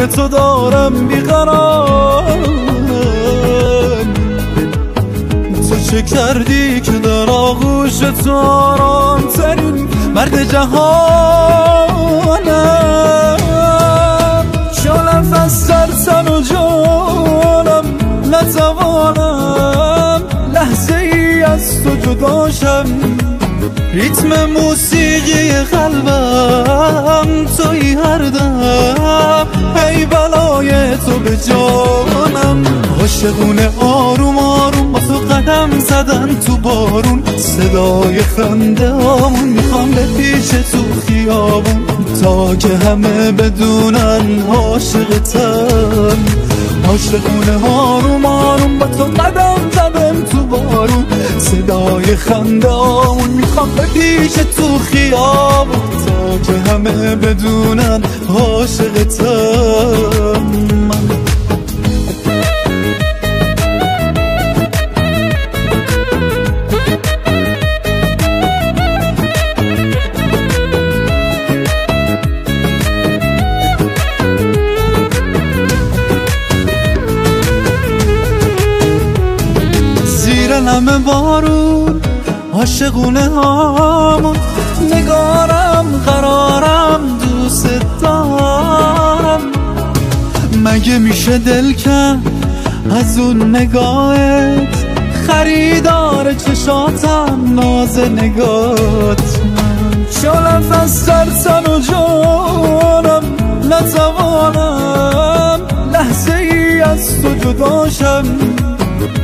به تو دارم بیقرارم. تو چه کردی که در آغوش تو آرام ترین مرد جهانم؟ شالم از ترسم و جانم نتوانم لحظه ای از تو جداشم. ریتم موسیقی قلبم توی هر دم، ای بلای تو به جانم. عاشقونه آروم آروم با تو قدم زدن تو بارون، صدای خنده هامون میخوام به پیش تو خیابون، تا که همه بدونن عاشقتم. عاشقونه آروم آروم با تو قدم زدن تو بارون، صدای خنده هامون میخوام به پیش تو خیابون، تا که همه بدونن عاشقتم. نم بارون عاشقونه هامون، نگارم قرارم دوست دارم. مگه میشه دل کن از اون نگاهت، خریدار چشاتم ناز نگات. شالم از ترسم و جانم نتوانم لحظه ای از تو جداشم.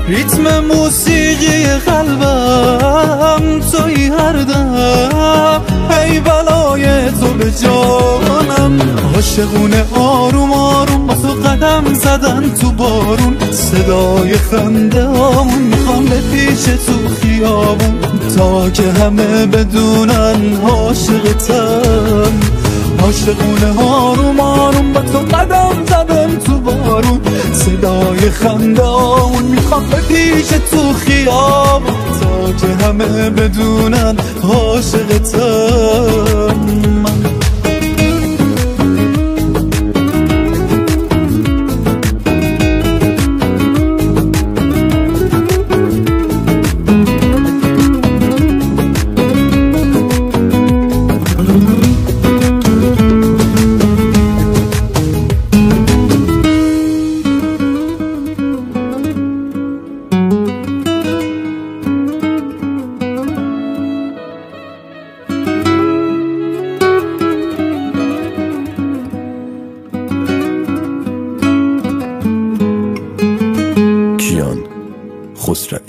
ریتم موسیقی قلبم توی هر دم، ای بلای تو به جانم. عاشقونه آروم آروم با تو قدم زدن تو بارون، صدای خنده هامون میخوام به پیش تو خیابون، تا که همه بدونن عاشقتم. عاشقونه آروم آروم با تو قدم زدن تو بارون، صدای خنده هامون میخوام به پیش تو خیابون، تا که همه بدونن عاشقتم. کیان خسروی.